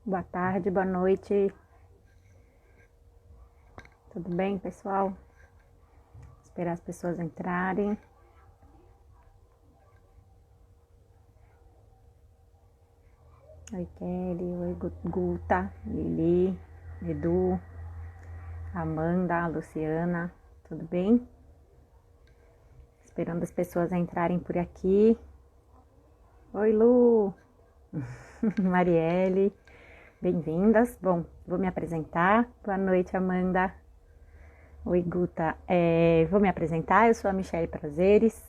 Boa tarde, boa noite. Tudo bem, pessoal? Esperar as pessoas entrarem. Oi, Kelly. Oi, Guta, Lili, Edu, Amanda, Luciana. Tudo bem? Esperando as pessoas entrarem por aqui. Oi, Lu. Marielle. Bem-vindas. Bom, vou me apresentar. Boa noite, Amanda. Oi, Guta. Vou me apresentar. Eu sou a Michele Prazeres.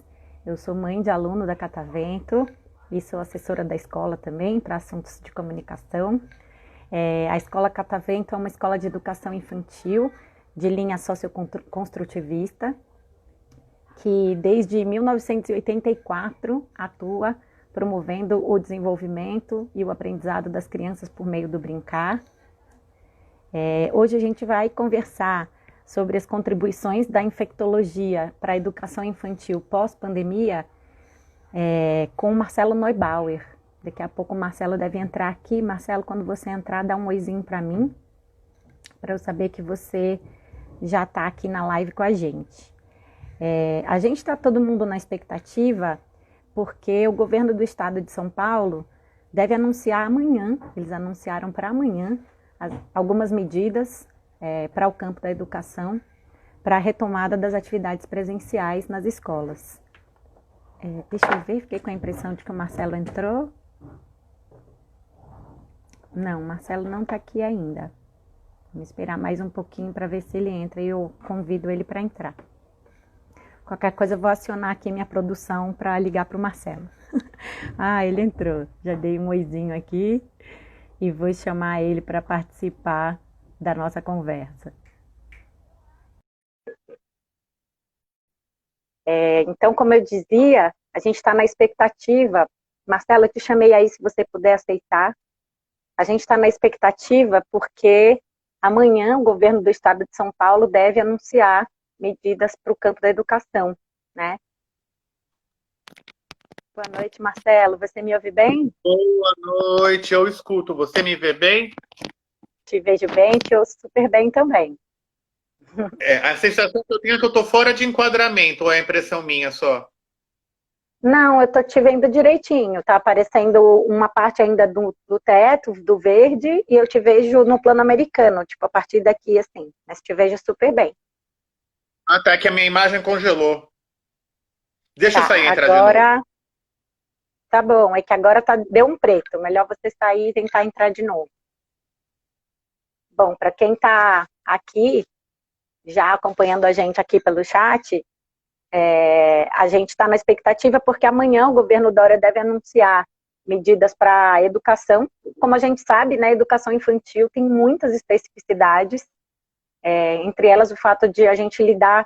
Eu sou mãe de aluno da Catavento e sou assessora da escola também para assuntos de comunicação. A escola Catavento é uma escola de educação infantil de linha socioconstrutivista que desde 1984 atua promovendo o desenvolvimento e o aprendizado das crianças por meio do brincar. Hoje a gente vai conversar sobre as contribuições da infectologia para a educação infantil pós-pandemia com o Marcelo Neubauer. Daqui a pouco o Marcelo deve entrar aqui. Marcelo, quando você entrar, dá um oizinho para mim, para eu saber que você já está aqui na live com a gente. A gente está todo mundo na expectativa, porque o governo do estado de São Paulo deve anunciar amanhã, eles anunciaram para amanhã, algumas medidas para o campo da educação, para a retomada das atividades presenciais nas escolas. Deixa eu ver, fiquei com a impressão de que o Marcelo entrou. Não, o Marcelo não está aqui ainda. Vamos esperar mais um pouquinho para ver se ele entra e eu convido ele para entrar. Qualquer coisa eu vou acionar aqui minha produção para ligar para o Marcelo. Ele entrou. Já dei um oizinho aqui e vou chamar ele para participar da nossa conversa. Então, como eu dizia, a gente está na expectativa. Marcelo, eu te chamei aí se você puder aceitar. A gente está na expectativa porque amanhã o governo do estado de São Paulo deve anunciar medidas para o campo da educação, né? Boa noite, Marcelo. Você me ouve bem? Boa noite, eu escuto. Você me vê bem? Te vejo bem, te ouço super bem também. A sensação que eu tenho é que eu estou fora de enquadramento, ou é impressão minha só? Não, eu tô te vendo direitinho. Tá aparecendo uma parte ainda do teto, do verde, e eu te vejo no plano americano, tipo, a partir daqui, assim. Mas te vejo super bem. Ah, tá, que a minha imagem congelou. Deixa eu Tá, sair e entrar de novo. agora tá bom. É que agora deu um preto. Melhor você sair e tentar entrar de novo. Bom, para quem tá aqui, já acompanhando a gente aqui pelo chat, a gente está na expectativa porque amanhã o governo Dória deve anunciar medidas para a educação. Como a gente sabe, né, a educação infantil tem muitas especificidades, entre elas o fato de a gente lidar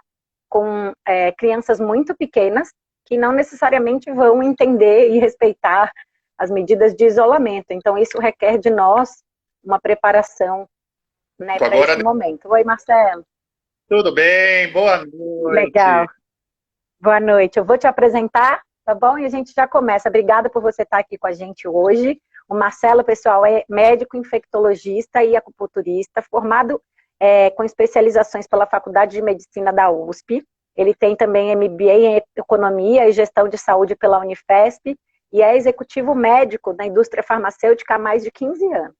com crianças muito pequenas que não necessariamente vão entender e respeitar as medidas de isolamento. Então, isso requer de nós uma preparação, né, para Agora, esse momento. Oi, Marcelo. tudo bem? Boa Legal. noite. Boa noite. Eu vou te apresentar, tá bom? E a gente já começa. Obrigada por você estar aqui com a gente hoje. O Marcelo, pessoal, é médico infectologista e acupunturista, formado com especializações pela Faculdade de Medicina da USP. Ele tem também MBA em Economia e Gestão de Saúde pela Unifesp e é executivo médico da indústria farmacêutica há mais de 15 anos.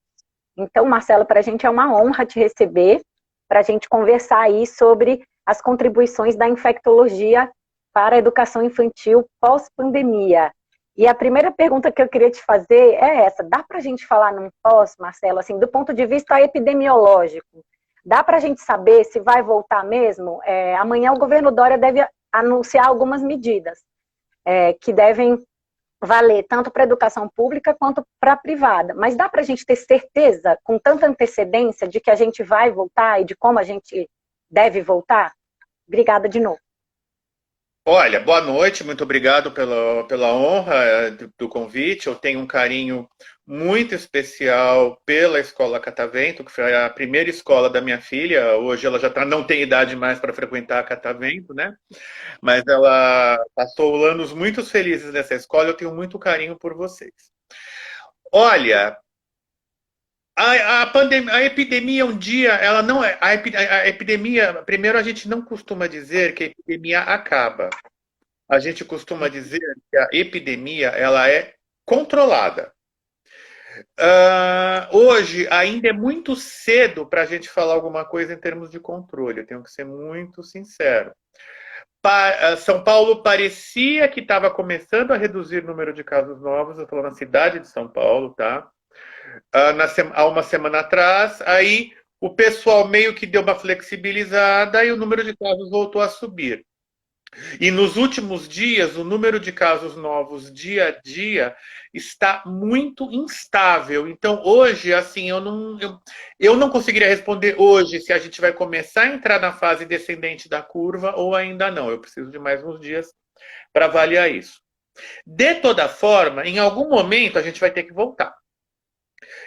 Então, Marcelo, para a gente é uma honra te receber, para a gente conversar aí sobre as contribuições da infectologia para a educação infantil pós-pandemia. E a primeira pergunta que eu queria te fazer é essa: dá para a gente falar num pós, Marcelo, assim, do ponto de vista epidemiológico, dá para a gente saber se vai voltar mesmo? Amanhã o governo Dória deve anunciar algumas medidas que devem valer tanto para a educação pública quanto para a privada. Mas dá para a gente ter certeza, com tanta antecedência, de que a gente vai voltar e de como a gente deve voltar? Obrigada de novo. Olha, boa noite, muito obrigado pela honra do convite. Eu tenho um carinho muito especial pela Escola Catavento, que foi a primeira escola da minha filha. Hoje ela já não tem idade mais para frequentar a Catavento, né? Mas ela passou anos muito felizes nessa escola. Eu tenho muito carinho por vocês. Olha, A epidemia um dia, ela não é. A epidemia, primeiro a gente não costuma dizer que a epidemia acaba. A gente costuma dizer que a epidemia ela é controlada. Hoje ainda é muito cedo para a gente falar alguma coisa em termos de controle. Eu tenho que ser muito sincero. São Paulo parecia que estava começando a reduzir o número de casos novos. Eu estou na cidade de São Paulo, tá? Há uma semana atrás, aí o pessoal meio que deu uma flexibilizada e o número de casos voltou a subir. E nos últimos dias, o número de casos novos dia a dia está muito instável. Então, hoje, assim, eu não conseguiria responder hoje se a gente vai começar a entrar na fase descendente da curva ou ainda não. Eu preciso de mais uns dias para avaliar isso. De toda forma, em algum momento a gente vai ter que voltar.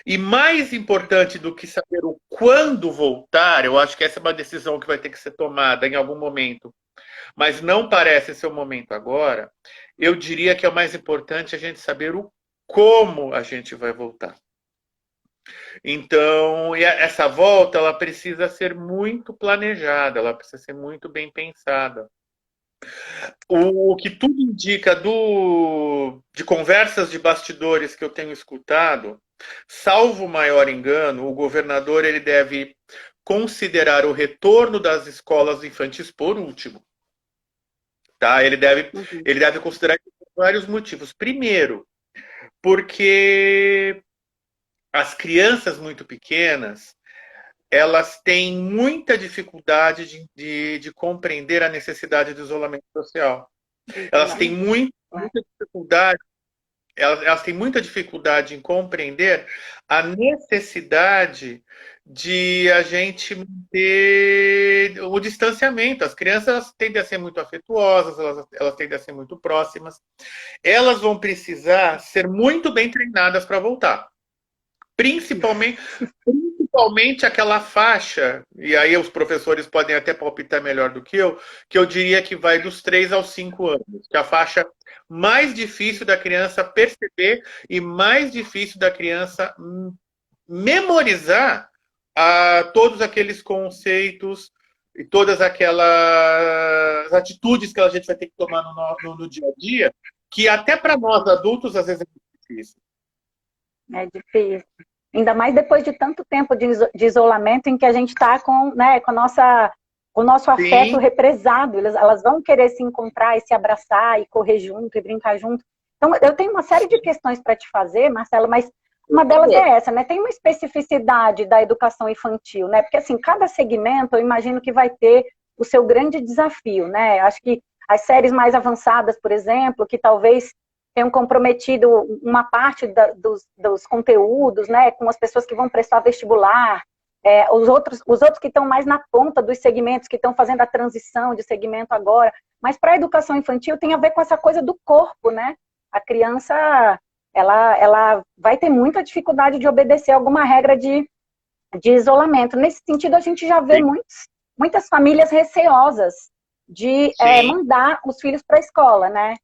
E mais importante do que saber o quando voltar, eu acho que essa é uma decisão que vai ter que ser tomada em algum momento, mas não parece ser o momento agora. Eu diria que é o mais importante a gente saber o como a gente vai voltar. Então, essa volta ela precisa ser muito planejada, ela precisa ser muito bem pensada. O que tudo indica de conversas de bastidores que eu tenho escutado, salvo maior engano, o governador ele deve considerar o retorno das escolas infantis por último. Tá? Ele deve considerar por vários motivos. Primeiro, porque as crianças muito pequenas elas têm muita dificuldade de compreender a necessidade de isolamento social. Elas têm muita dificuldade, elas têm muita dificuldade em compreender a necessidade de a gente manter o distanciamento. As crianças tendem a ser muito afetuosas, elas tendem a ser muito próximas. Elas vão precisar ser muito bem treinadas para voltar. Principalmente aquela faixa, e aí os professores podem até palpitar melhor do que eu diria que vai dos 3 aos 5 anos, que é a faixa mais difícil da criança perceber e mais difícil da criança memorizar todos aqueles conceitos e todas aquelas atitudes que a gente vai ter que tomar no dia a dia, que até para nós adultos às vezes é muito difícil. É difícil. Ainda mais depois de tanto tempo de isolamento em que a gente está com, né, com o nosso afeto Sim. represado. Elas vão querer se encontrar e se abraçar e correr junto e brincar junto. Então, eu tenho uma série de questões para te fazer, Marcelo, mas uma delas é essa, né? Tem uma especificidade da educação infantil, né? Porque, assim, cada segmento, eu imagino que vai ter o seu grande desafio, né? Acho que as séries mais avançadas, por exemplo, que talvez tenham comprometido uma parte dos conteúdos, né, com as pessoas que vão prestar vestibular, os outros que estão mais na ponta dos segmentos, que estão fazendo a transição de segmento agora. Mas para a educação infantil tem a ver com essa coisa do corpo, né? A criança, ela vai ter muita dificuldade de obedecer alguma regra de isolamento. Nesse sentido, a gente já vê muitas famílias receosas de mandar os filhos para a escola, né?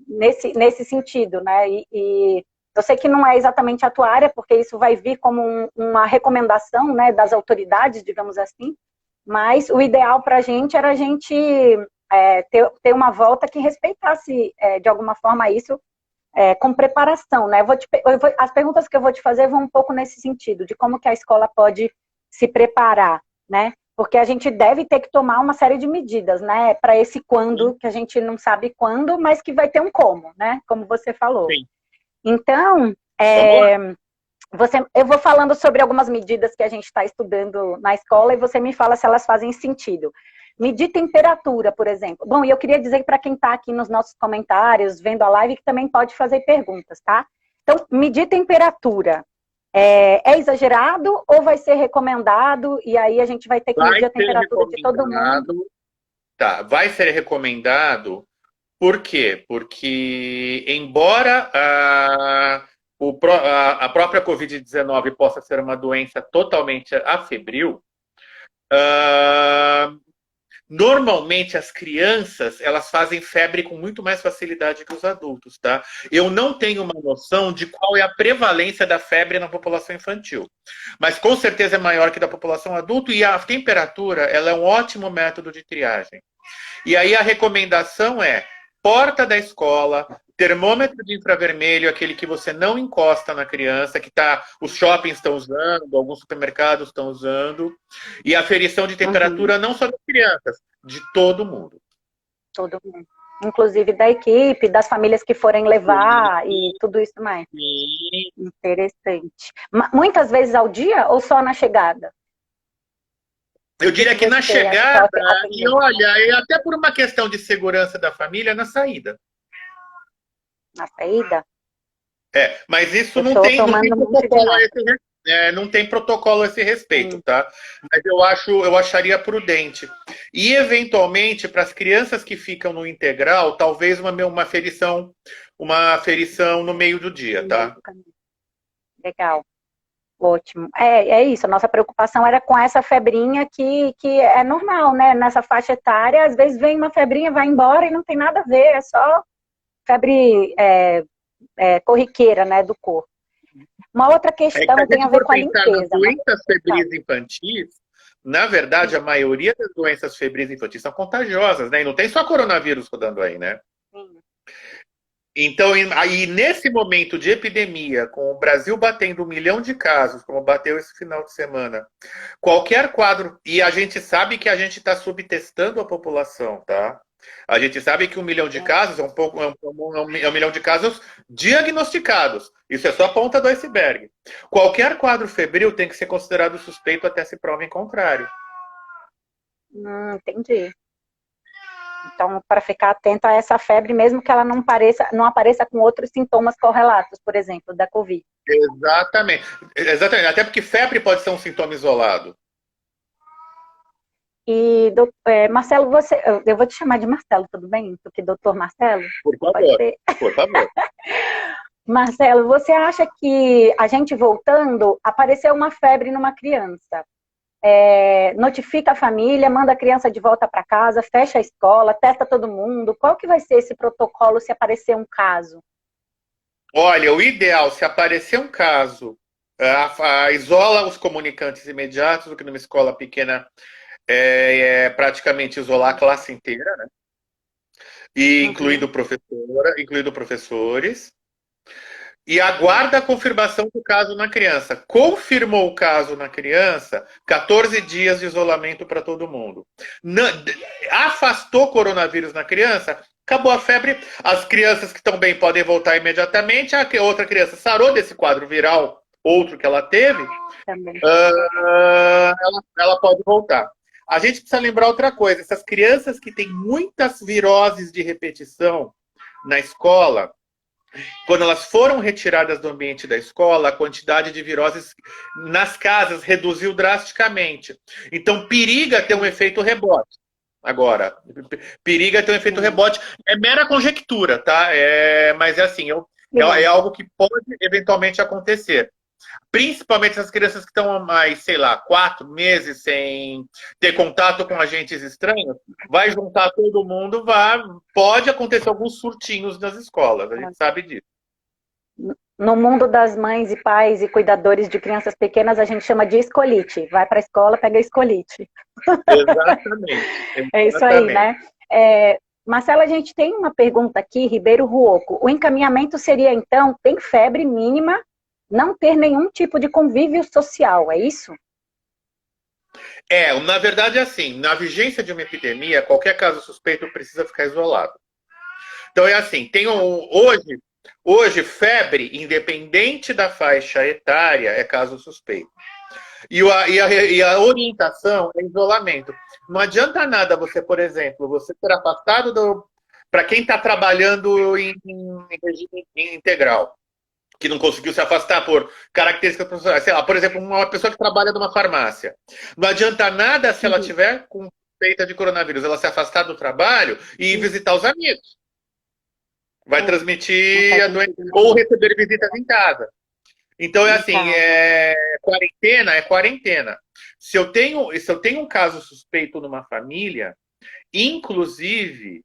Nesse sentido, né? E eu sei que não é exatamente a tua área, porque isso vai vir como uma recomendação, né, das autoridades, digamos assim, mas o ideal para a gente era a gente ter uma volta que respeitasse, de alguma forma, isso com preparação, né? As perguntas que eu vou te fazer vão um pouco nesse sentido, de como que a escola pode se preparar, né? Porque a gente deve ter que tomar uma série de medidas, né? Para esse quando, que a gente não sabe quando, mas que vai ter um como, né? Como você falou. Sim. Então, eu vou falando sobre algumas medidas que a gente está estudando na escola e você me fala se elas fazem sentido. Medir temperatura, por exemplo. Bom, e eu queria dizer para quem está aqui nos nossos comentários, vendo a live, que também pode fazer perguntas, tá? Então, medir temperatura. É exagerado ou vai ser recomendado? E aí a gente vai ter que medir a temperatura de todo mundo? Tá, vai ser recomendado. Por quê? Porque, embora a própria Covid-19 possa ser uma doença totalmente afebril, Normalmente as crianças, elas fazem febre com muito mais facilidade que os adultos, tá? Eu não tenho uma noção de qual é a prevalência da febre na população infantil, mas com certeza é maior que da população adulta e a temperatura, ela é um ótimo método de triagem. E aí a recomendação é porta da escola, termômetro de infravermelho, aquele que você não encosta na criança, que tá, os shoppings estão usando, alguns supermercados estão usando, e aferição de Uhum, temperatura não só das crianças, de todo mundo. todo mundo. Inclusive da equipe, das famílias que forem levar e tudo isso mais. E Interessante. Muitas vezes ao dia ou só na chegada? eu Que diria que na você acha que é chegada, a e tendência? olha, e até por uma questão de segurança da família, na saída. Na saída? Mas isso Eu não tô tem, não tem tomando um monte de protocolo a nota. esse, não tem protocolo a esse respeito, Sim. tá? Mas eu acharia prudente. E, eventualmente, para as crianças que ficam no integral, talvez uma ferição no meio do dia, No meio tá? do caminho. Legal. Ótimo. É isso. A nossa preocupação era com essa febrinha que é normal, né? Nessa faixa etária, às vezes vem uma febrinha, vai embora e não tem nada a ver, é só febre corriqueira, né, do corpo. Uma outra É que se questão a tem a gente ver for com a pensar nas limpeza. doenças Tá. febris infantis, na verdade, a maioria das doenças febris infantis são contagiosas, né? E não tem só coronavírus rodando aí, né? Sim. Então, aí nesse momento de epidemia, com o Brasil batendo 1 milhão de casos, como bateu esse final de semana, qualquer quadro, e a gente sabe que a gente está subtestando a população, tá? A gente sabe que 1 milhão de Sim. casos é um milhão de casos diagnosticados. Isso é só a ponta do iceberg. Qualquer quadro febril tem que ser considerado suspeito até se prova em contrário. Entendi. Então, para ficar atento a essa febre, mesmo que ela não apareça com outros sintomas correlatos, por exemplo, da Covid. Exatamente. Exatamente. Até porque febre pode ser um sintoma isolado. E, Marcelo, eu vou te chamar de Marcelo, tudo bem? Porque doutor Marcelo, Por pode favor. ser. Por favor. Marcelo, você acha que a gente voltando, apareceu uma febre numa criança? Notifica a família, manda a criança de volta para casa, fecha a escola, testa todo mundo. Qual que vai ser esse protocolo se aparecer um caso? Olha, o ideal, se aparecer um caso, isola os comunicantes imediatos, o que numa escola pequena é praticamente isolar a classe inteira, né? E Uhum. incluindo professores, e aguarda a confirmação do caso na criança. Confirmou o caso na criança, 14 dias de isolamento para todo mundo. Afastou coronavírus na criança, acabou a febre. As crianças que estão bem podem voltar imediatamente. A outra criança sarou desse quadro viral, outro que ela teve, Também. ela pode voltar. A gente precisa lembrar outra coisa: essas crianças que têm muitas viroses de repetição na escola, quando elas foram retiradas do ambiente da escola, a quantidade de viroses nas casas reduziu drasticamente. Então, periga ter um efeito rebote. Agora, periga ter um efeito Sim. rebote. É mera conjectura, tá? Mas é assim, é Sim. algo que pode eventualmente acontecer. Principalmente essas crianças que estão há mais, sei lá, 4 meses sem ter contato com agentes estranhos, vai juntar todo mundo, pode acontecer alguns surtinhos nas escolas, a gente sabe disso. No mundo das mães e pais e cuidadores de crianças pequenas, a gente chama de escolite. Vai para a escola, pega escolite. Exatamente, É isso aí, exatamente. né? Marcela, a gente tem uma pergunta aqui, Ribeiro Ruoco. O encaminhamento seria, então, tem febre mínima, não ter nenhum tipo de convívio social, é isso? Na verdade é assim, na vigência de uma epidemia, qualquer caso suspeito precisa ficar isolado. Então é assim, hoje febre, independente da faixa etária, é caso suspeito. E a orientação é isolamento. Não adianta nada você, por exemplo, você ser afastado do. Para quem está trabalhando em regime integral, que não conseguiu se afastar por características profissionais. Sei lá, por exemplo, uma pessoa que trabalha numa farmácia. Não adianta nada se ela Uhum. tiver com suspeita de coronavírus, ela se afastar do trabalho e ir visitar os amigos. Vai Sim, não transmitir faz a doença sentido ou nenhum. receber visitas em casa. Então é Em assim, casa. quarentena é quarentena. Se eu tenho um caso suspeito numa família, Inclusive,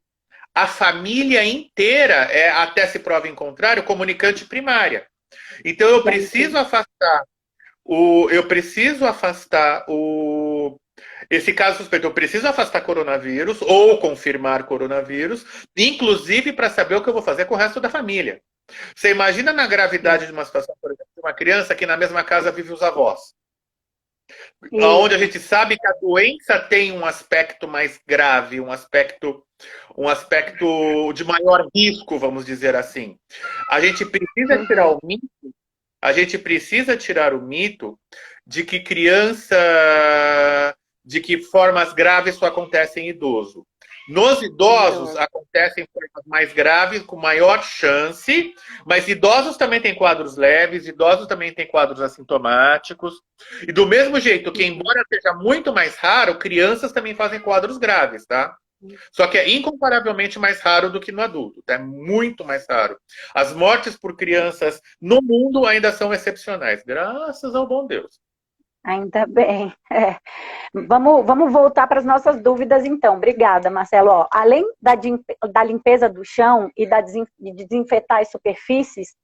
a família inteira é, até se prova em contrário, comunicante primária. Então eu preciso afastar esse caso suspeito, eu preciso afastar coronavírus ou confirmar coronavírus, inclusive para saber o que eu vou fazer com o resto da família. Você imagina na gravidade de uma situação, por exemplo, de uma criança que na mesma casa vive os avós, onde a gente sabe que a doença tem um aspecto mais grave, um aspecto de maior risco, vamos dizer assim. A gente precisa tirar o mito, a gente precisa tirar o mito de que de que formas graves só acontecem em idoso. Nos idosos acontecem formas mais graves, com maior chance, mas idosos também têm quadros leves, idosos também têm quadros assintomáticos. E do mesmo jeito que, embora seja muito mais raro, crianças também fazem quadros graves, tá? Só que é incomparavelmente mais raro do que no adulto, tá? É muito mais raro. As mortes por crianças no mundo ainda são excepcionais, graças ao bom Deus. Ainda bem. Vamos voltar para as nossas dúvidas, então. Obrigada, Marcelo. Ó, além da limpeza do chão e de desinfetar as superfícies,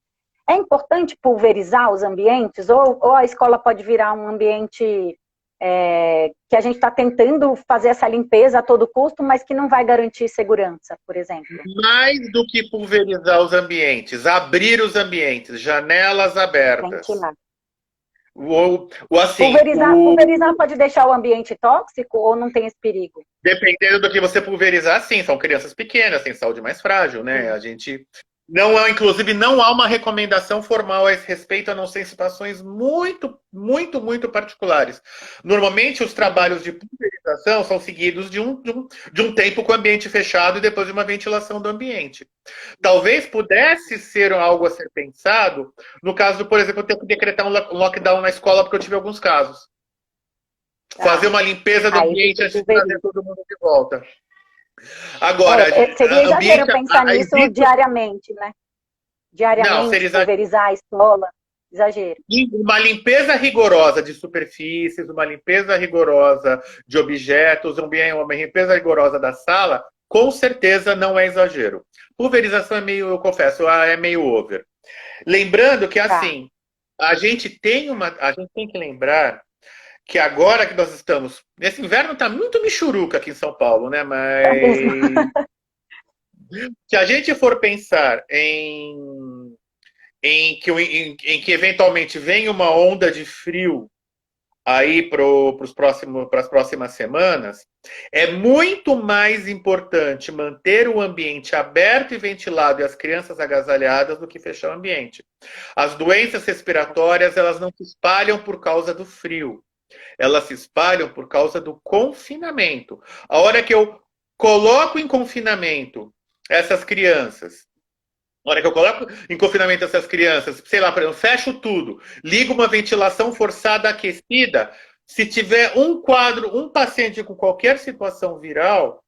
é importante pulverizar os ambientes? Ou a escola pode virar um ambiente que a gente está tentando fazer essa limpeza a todo custo, mas que não vai garantir segurança, por exemplo? Mais do que pulverizar os ambientes, abrir os ambientes, janelas abertas. Ventilar. Assim, pulverizar pode deixar o ambiente tóxico ou não tem esse perigo? Dependendo do que você pulverizar, sim, são crianças pequenas, têm saúde mais frágil, né? A gente inclusive, não há uma recomendação formal a esse respeito, a não ser em situações muito, muito, muito particulares. Normalmente, os trabalhos de pulverização são seguidos de um tempo com o ambiente fechado e depois de uma ventilação do ambiente. Talvez pudesse ser algo a ser pensado no caso, por exemplo, eu ter que decretar um lockdown na escola porque eu tive alguns casos. Fazer uma limpeza do ambiente antes de trazer todo mundo de volta. Agora, seria exagero pensar nisso diariamente, né? Diariamente, pulverizar a escola, exagero. Uma limpeza rigorosa de superfícies, uma limpeza rigorosa de objetos, uma limpeza rigorosa da sala, com certeza não é exagero. Pulverização é meio, eu confesso, é meio over. Lembrando que, assim, a gente tem que lembrar que agora que nós estamos... Esse inverno está muito michuruca aqui em São Paulo, né? Mas... se a gente for pensar em que eventualmente vem uma onda de frio aí para as próximas semanas, é muito mais importante manter o ambiente aberto e ventilado e as crianças agasalhadas do que fechar o ambiente. As doenças respiratórias, elas não se espalham por causa do frio. Elas se espalham por causa do confinamento. A hora que eu coloco em confinamento essas crianças, na hora que eu coloco em confinamento essas crianças, sei lá, eu fecho tudo, ligo uma ventilação forçada aquecida, se tiver um paciente com qualquer situação viral,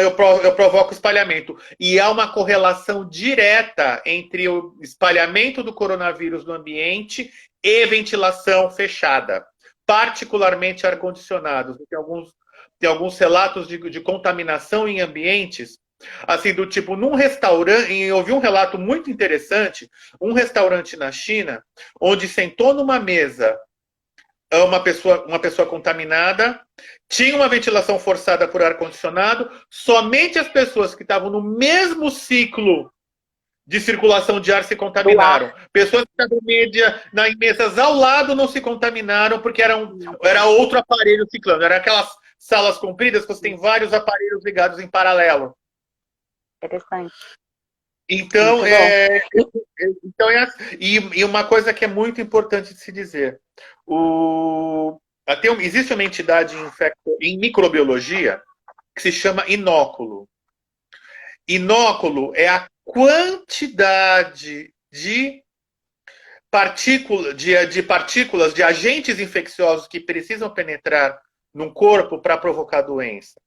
eu provoco espalhamento. E há uma correlação direta entre o espalhamento do coronavírus no ambiente e ventilação fechada, particularmente ar-condicionados. Tem alguns relatos de contaminação em ambientes, assim, do tipo, num restaurante, eu ouvi um relato muito interessante, um restaurante na China, onde sentou numa mesa uma pessoa contaminada, tinha uma ventilação forçada por ar-condicionado, somente as pessoas que estavam no mesmo ciclo de circulação de ar se contaminaram. Pessoas que estavam em mesas ao lado não se contaminaram porque era outro aparelho ciclando. Era aquelas salas compridas que você tem vários aparelhos ligados em paralelo. Interessante. Então, e uma coisa que é muito importante de se dizer. Existe uma entidade em microbiologia que se chama inóculo. Inóculo é a quantidade de partículas, de agentes infecciosos que precisam penetrar num corpo para provocar doença.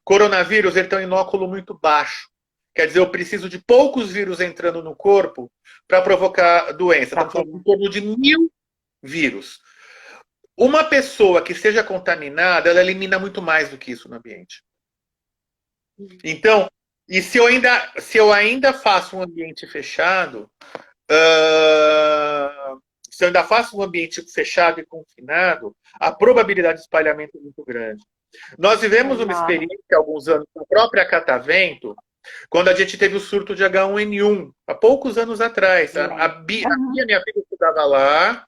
Coronavírus ele tem um inóculo muito baixo. Quer dizer, eu preciso de poucos vírus entrando no corpo para provocar doença. Estamos falando em torno de 1000 vírus. uma pessoa que seja contaminada, ela elimina muito mais do que isso no ambiente. Então, e se eu ainda faço um ambiente fechado, se eu ainda faço um ambiente fechado e confinado, a probabilidade de espalhamento é muito grande. Nós É vivemos uma enorme. experiência há alguns anos com a própria Catavento, quando a gente teve o surto de H1N1, há poucos anos atrás. A Bia, minha filha, estudava lá.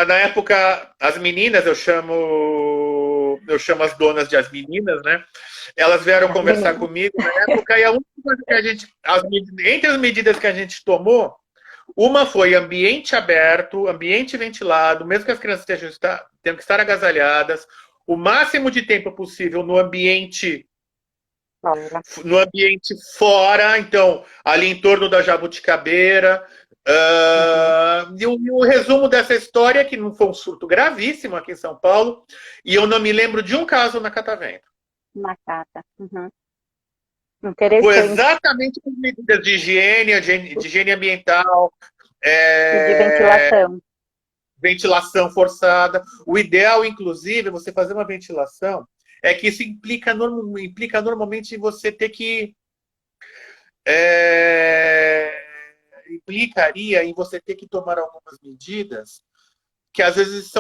Na época, as meninas, eu chamo as donas de as meninas, né? Elas vieram As conversar meninas. comigo na época e a única coisa que entre as medidas que a gente tomou, uma foi ambiente aberto, ambiente ventilado, mesmo que as crianças tenham que estar agasalhadas, o máximo de tempo possível Fora. no ambiente fora, então, ali em torno da Jabuticabeira. Uhum. E o resumo dessa história é que não foi um surto gravíssimo aqui em São Paulo, e eu não me lembro de um caso na Catavento. Na casa. Uhum. Foi Interessante. exatamente com medidas de higiene ambiental, E de é, ventilação. ventilação forçada. O ideal, inclusive, é você fazer uma ventilação, é que isso implica normalmente você ter que. É, implicaria em você ter que tomar algumas medidas que às vezes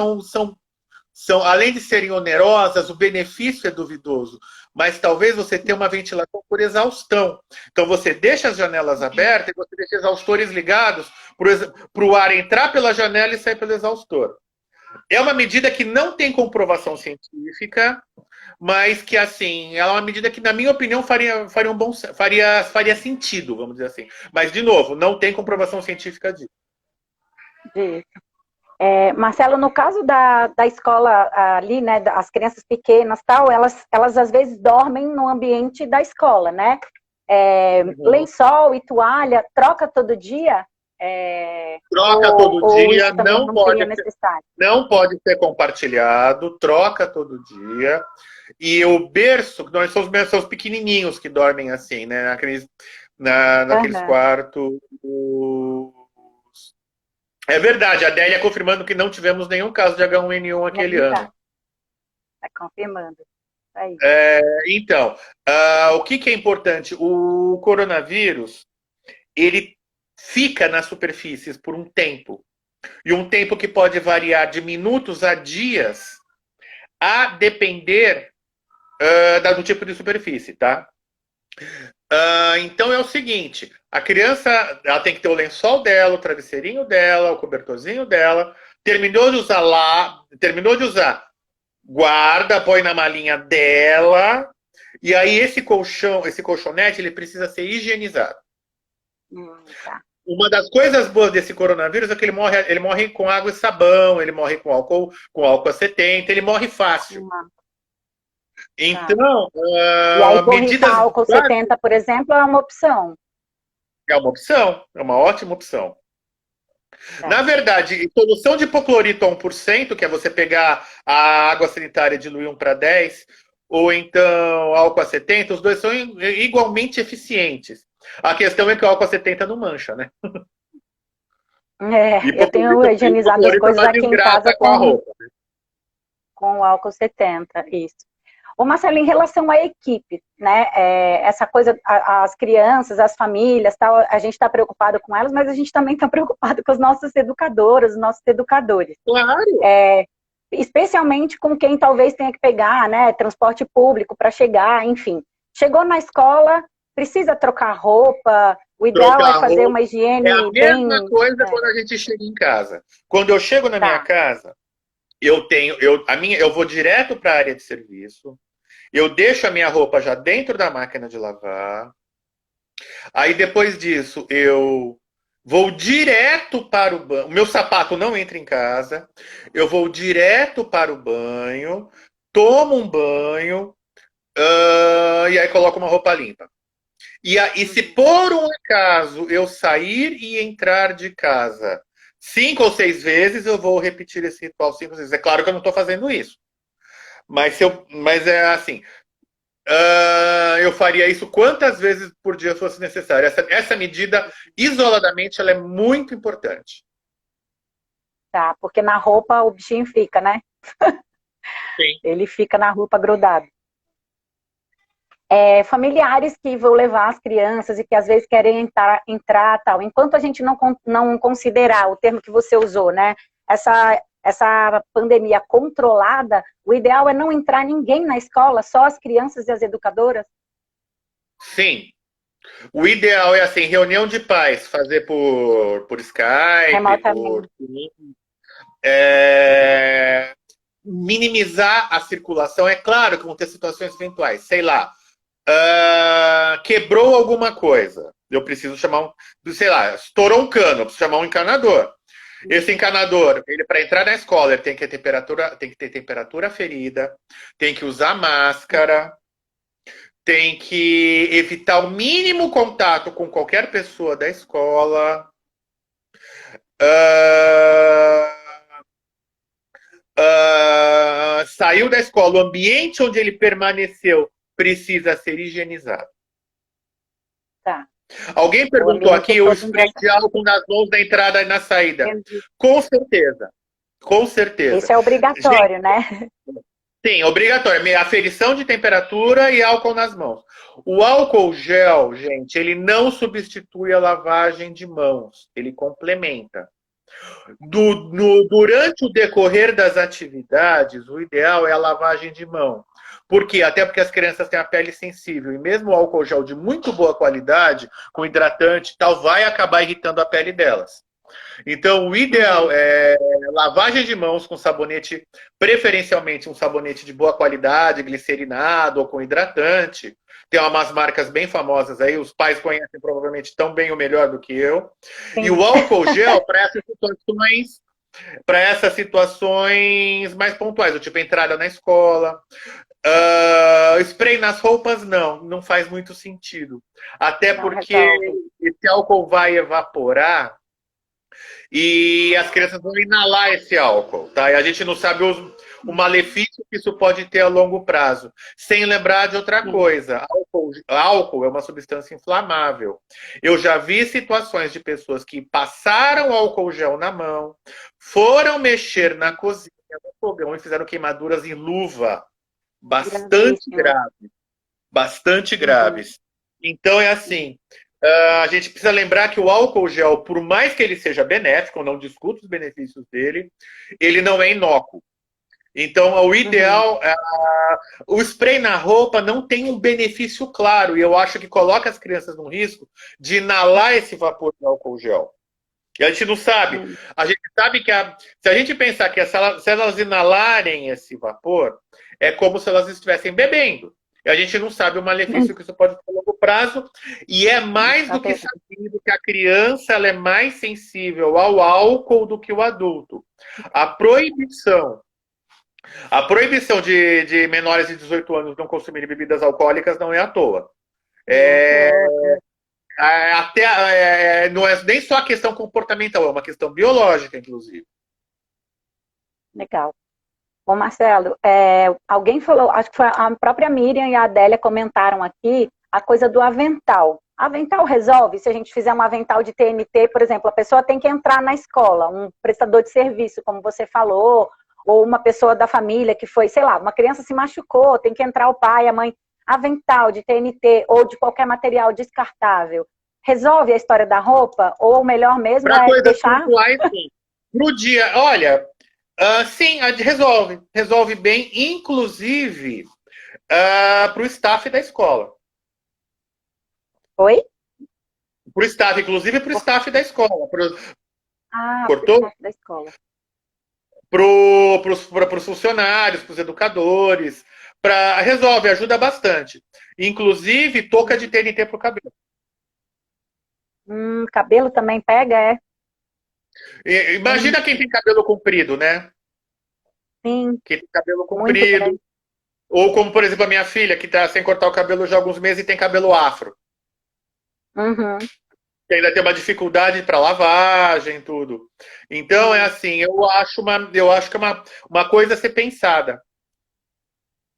além de serem onerosas, o benefício é duvidoso, mas talvez você tenha uma ventilação por exaustão. Então você deixa as janelas abertas e você deixa exaustores ligados para o ar entrar pela janela e sair pelo exaustor. É uma medida que não tem comprovação científica, mas que, assim, ela é uma medida que, na minha opinião, faria sentido, vamos dizer assim. Mas, de novo, não tem comprovação científica disso. Disso. Marcelo, no caso da escola ali, né, as crianças pequenas tal, elas às vezes dormem no ambiente da escola, né? Uhum. Lençol e toalha, troca todo dia? Troca todo Ou dia, isso também não seria necessário? não pode ser compartilhado, troca todo dia. E o berço, nós são os pequenininhos que dormem assim, né? Naqueles Uhum. quartos. É verdade, a Adélia confirmando que não tivemos nenhum caso de H1N1 aquele Nenhum ano. caso, está confirmando. Aí. Então, o que é importante? O coronavírus, ele fica nas superfícies por um tempo. E um tempo que pode variar de minutos a dias, a depender do tipo de superfície, tá? Então é o seguinte, a criança ela tem que ter o lençol dela, o travesseirinho dela, o cobertorzinho dela, terminou de usar, guarda, põe na malinha dela, e aí esse colchonete, ele precisa ser higienizado. Tá. Uma das coisas boas desse coronavírus é que ele morre com água e sabão, ele morre com álcool a 70, ele morre fácil. Tá. Então, E aí, borrifar medidas álcool básicas 70, por exemplo, é uma opção. é uma opção, é uma ótima opção. Na Tá. verdade, solução de hipoclorito a 1%, que é você pegar a água sanitária e diluir 1 para 10, ou então álcool a 70, os dois são igualmente eficientes. A questão é que o álcool a 70 não mancha, né? Eu tenho higienizado as Hipoclorito é coisas uma aqui em desgraça casa com a roupa. com o álcool 70, isso. Ô Marcelo, em relação à equipe, né, essa coisa, as crianças, as famílias, tal, a gente está preocupado com elas, mas a gente também está preocupado com as nossas educadoras, os nossos educadores. Claro. Especialmente com quem talvez tenha que pegar, né, transporte público para chegar, enfim. Chegou na escola, precisa trocar roupa, o ideal é Trocar fazer roupa uma é a higiene mesma bem... coisa quando a gente chega em casa. Quando eu chego na minha Tá. casa, eu vou direto para a área de serviço, eu deixo a minha roupa já dentro da máquina de lavar. Aí depois disso, eu vou direto para o banho. O meu sapato não entra em casa. Eu vou direto para o banho, tomo um banho, e aí coloco uma roupa limpa. E se por um acaso eu sair e entrar de casa 5 ou 6 vezes, eu vou repetir esse ritual 5 vezes. É claro que eu não estou fazendo isso. Mas é assim, eu faria isso quantas vezes por dia fosse necessário. Essa medida, isoladamente, ela é muito importante. Tá, porque na roupa o bichinho fica, né? Sim. Ele fica na roupa grudado. Familiares que vão levar as crianças e que às vezes querem entrar tal. Enquanto a gente não considerar o termo que você usou, né? Essa pandemia controlada, o ideal é não entrar ninguém na escola, só as crianças e as educadoras? Sim. O ideal é assim, reunião de pais, fazer por Skype, por Remotamente. é, minimizar a circulação. É claro que vão ter situações eventuais, sei lá, quebrou alguma coisa. Eu preciso chamar sei lá, estourou um cano, eu preciso chamar um encanador. Esse encanador, ele para entrar na escola, ele tem que ter temperatura ferida, tem que usar máscara, tem que evitar o mínimo contato com qualquer pessoa da escola. Uh, saiu da escola, o ambiente onde ele permaneceu precisa ser higienizado. Tá. Alguém O perguntou ambiente aqui o todo spray de álcool nas mãos na entrada e na saída. entendi. Com certeza. Com certeza. Esse é Gente, obrigatório, né? sim, obrigatório. Aferição de temperatura e álcool nas mãos. O álcool gel, gente, ele não substitui a lavagem de mãos. Ele complementa. Durante o decorrer das atividades, o ideal é a lavagem de mão. Por quê? Até porque as crianças têm a pele sensível. E mesmo o álcool gel de muito boa qualidade, com hidratante e tal, vai acabar irritando a pele delas. Então, o ideal é lavagem de mãos com sabonete, preferencialmente um sabonete de boa qualidade, glicerinado ou com hidratante. Tem umas marcas bem famosas aí, os pais conhecem provavelmente tão bem ou melhor do que eu. E Sim. o álcool gel para essas situações mais pontuais, do tipo entrada na escola. Spray nas roupas, não faz muito sentido. Até Não porque resolve. esse álcool vai evaporar e as crianças vão inalar esse álcool, tá? E a gente não sabe o malefício que isso pode ter a longo prazo. Sem lembrar de outra Sim. coisa, álcool é uma substância inflamável. Eu já vi situações de pessoas que passaram álcool gel na mão, foram mexer na cozinha, no fogão e fizeram queimaduras em luva, bastante Gravíssimo. graves, bastante Uhum. graves. Então é assim, a gente precisa lembrar que o álcool gel, por mais que ele seja benéfico, eu não discuto os benefícios dele, ele não é inócuo. Então, o ideal, o spray na roupa não tem um benefício claro, e eu acho que coloca as crianças no risco de inalar esse vapor de álcool gel. E a gente não sabe. Uhum. A gente sabe que se a gente pensar que se elas inalarem esse vapor, é como se elas estivessem bebendo. E a gente não sabe o malefício que isso pode ter a longo prazo. E é mais do que sabido que a criança ela é mais sensível ao álcool do que o adulto. A proibição a proibição de menores de 18 anos não consumirem bebidas alcoólicas não é à toa. Não é à É, toa. não é nem só a questão comportamental, é uma questão biológica, inclusive. Legal. Bom, Marcelo, alguém falou, acho que foi a própria Miriam e a Adélia comentaram aqui a coisa do avental. Avental resolve? Se a gente fizer um avental de TNT, por exemplo, a pessoa tem que entrar na escola, um prestador de serviço, como você falou, ou uma pessoa da família que foi, sei lá, uma criança se machucou, tem que entrar o pai, a mãe. Avental de TNT ou de qualquer material descartável. Resolve a história da roupa? Ou o melhor mesmo Para é coisas deixar? pontuais, sim. Pro dia, olha, sim, resolve. Resolve bem, inclusive para o staff da escola. Oi? Para o staff, inclusive para o staff da escola. Ah, pro Cortou? staff da escola. Para os funcionários, para os educadores. Resolve, ajuda bastante. Inclusive, touca de TNT para o cabelo. Cabelo também pega, é? Imagina quem tem cabelo comprido, né? Sim, Quem tem cabelo muito comprido. grande. Ou como, por exemplo, a minha filha, que está sem cortar o cabelo já há alguns meses e tem cabelo afro. Uhum, Que ainda tem uma dificuldade para lavagem e tudo. Então, é sim, assim, eu acho que é uma coisa a ser pensada.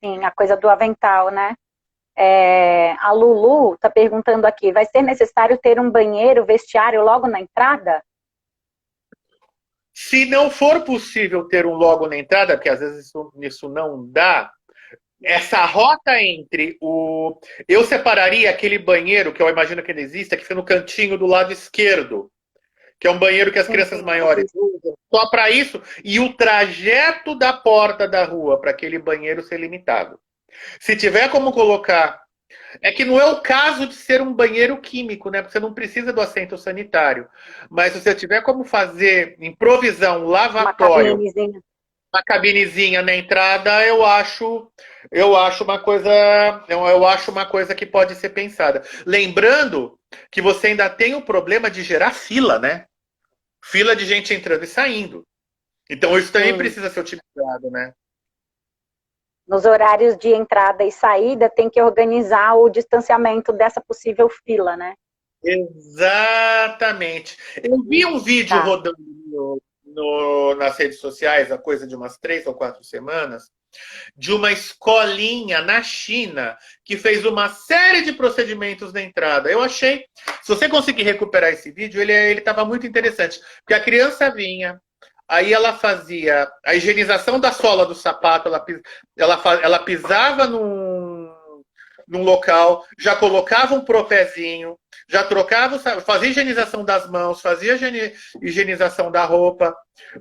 sim, a coisa do avental, né? A Lulu está perguntando aqui, vai ser necessário ter um banheiro, vestiário logo na entrada? Se não for possível ter um logo na entrada, porque às vezes isso não dá, essa rota entre o. Eu separaria aquele banheiro, que eu imagino que ele exista, que fica no cantinho do lado esquerdo, que é um banheiro que as Sim, crianças sim. maiores usam, só para isso, e o trajeto da porta da rua para aquele banheiro ser limitado. Se tiver como colocar. É que não é o caso de ser um banheiro químico, né? Porque você não precisa do assento sanitário. Mas se você tiver como fazer, improvisar um Uma lavatório, cabinezinha. uma cabinezinha na entrada, eu acho uma coisa que pode ser pensada. Lembrando que você ainda tem o problema de gerar fila, né? Fila de gente entrando e saindo. Então isso também Sim. precisa ser otimizado, né? Nos horários de entrada e saída, tem que organizar o distanciamento dessa possível fila, né? Exatamente. Eu vi um vídeo Tá. rodando nas redes sociais há coisa de umas 3 ou 4 semanas, de uma escolinha na China que fez uma série de procedimentos na entrada. Eu achei, se você conseguir recuperar esse vídeo, ele estava muito interessante, porque a criança vinha, aí ela fazia a higienização da sola do sapato, ela pisava num local, já colocava um propézinho, já trocava, fazia higienização das mãos, fazia higienização da roupa,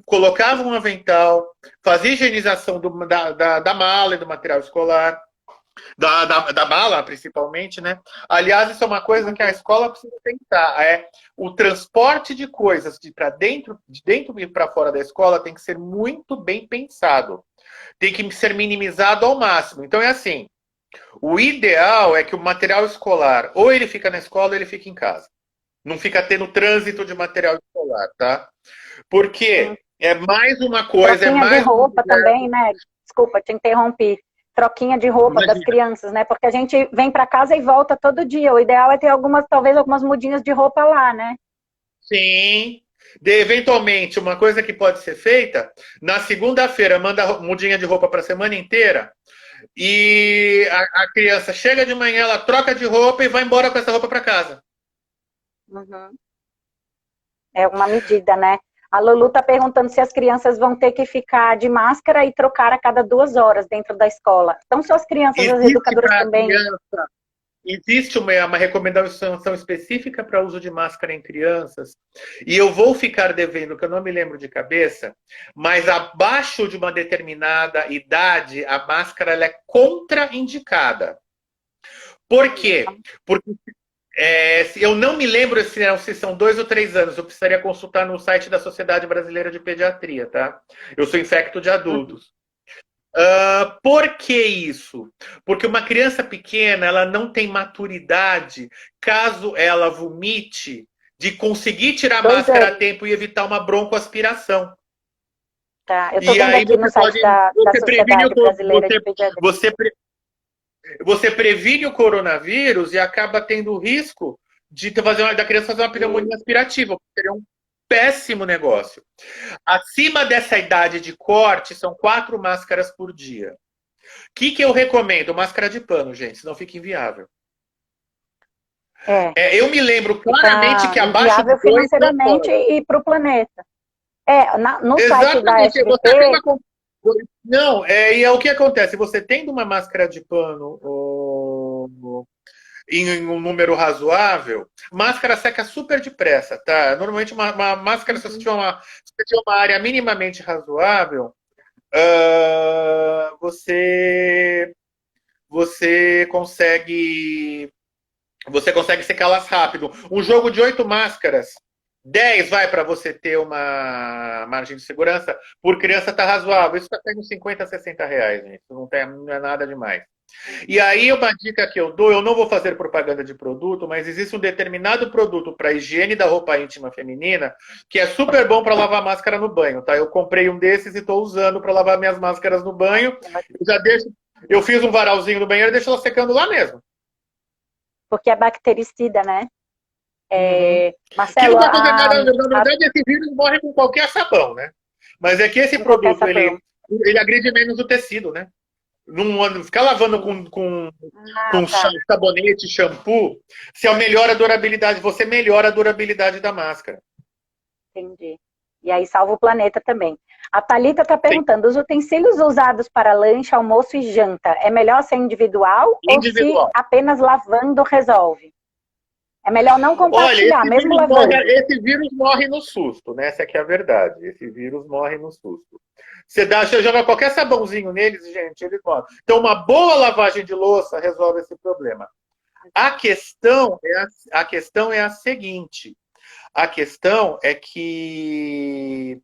colocava um avental, fazia higienização da mala e do material escolar, da mala principalmente, né? Aliás, isso é uma coisa que a escola precisa pensar, o transporte de coisas de dentro e para fora da escola tem que ser muito bem pensado, tem que ser minimizado ao máximo. Então é assim, o ideal é que o material escolar, ou ele fica na escola, ou ele fica em casa. Não fica tendo trânsito de material escolar, tá? Porque é mais uma coisa, é Troquinha de mais um roupa universo. também, né? Desculpa, te interrompi. Troquinha de roupa das Imagina. crianças, né? Porque a gente vem para casa e volta todo dia. O ideal é ter talvez algumas mudinhas de roupa lá, né? Sim. Eventualmente, uma coisa que pode ser feita, na segunda-feira, manda mudinha de roupa para a semana inteira, e a criança chega de manhã, ela troca de roupa e vai embora com essa roupa para casa. Uhum. É uma medida, né? A Lulu está perguntando se as crianças vão ter que ficar de máscara e trocar a cada 2 horas dentro da escola. Então, só as crianças, as Existe educadoras para a também. criança Existe uma recomendação específica para uso de máscara em crianças, e eu vou ficar devendo, que eu não me lembro de cabeça, mas abaixo de uma determinada idade, a máscara ela é contraindicada. Por quê? Porque eu não me lembro se são 2 ou 3 anos, eu precisaria consultar no site da Sociedade Brasileira de Pediatria, tá? Eu sou infecto de Uhum. adultos. Por que isso? Porque uma criança pequena ela não tem maturidade caso ela vomite de conseguir tirar a 2 anos, máscara a tempo e evitar uma broncoaspiração. tá? Eu estou E vendo aí aqui no você site pode. da Você previne Sociedade Brasileira de você, Pediatria. você previne o coronavírus e acaba tendo o risco de da criança fazer uma pneumonia aspirativa, que seria um péssimo negócio. Acima dessa idade de corte, são 4 máscaras por dia. O que eu recomendo? Máscara de pano, gente, senão fica inviável. É, Eu me lembro claramente fica que abaixo de inviável 2 não financeiramente pode. e para o planeta. No site da Exatamente. Você tem SBP, uma. Não, e é o que acontece. Você tendo uma máscara de pano em um número razoável, máscara seca super depressa, tá? Normalmente uma máscara, se você tiver uma área minimamente razoável, você consegue secá-las rápido. Um jogo de 8 máscaras, 10 vai para você ter uma margem de segurança, por criança tá razoável. Isso está saindo 50 a 60 reais, gente. Não é nada demais. E aí, uma dica que eu dou, eu não vou fazer propaganda de produto, mas existe um determinado produto para higiene da roupa íntima feminina que é super bom para lavar máscara no banho, tá? Eu comprei um desses e estou usando para lavar minhas máscaras no banho. Eu fiz um varalzinho no banheiro e deixo ela secando lá mesmo. porque é bactericida, né? Uhum. Que não Marcelo, vai fazer nada, na verdade, esse vírus morre com qualquer sabão, né? Mas é que esse com qualquer produto, sabão. ele agride menos o tecido, né? Não ficar lavando com Tá, sabonete, shampoo, você melhora a durabilidade da máscara. entendi. E aí salva o planeta também. A Thalita está Sim. perguntando, os utensílios usados para lanche, almoço e janta, é melhor ser individual ou se Individual. apenas lavando resolve? É melhor não Olha, compartilhar, esse mesmo vírus morre, lavando. esse vírus morre no susto, né? Essa aqui é a verdade. Esse vírus morre no susto. Você joga qualquer sabãozinho neles, gente, eles morrem. Então, uma boa lavagem de louça resolve esse problema. A questão é a seguinte. A questão é que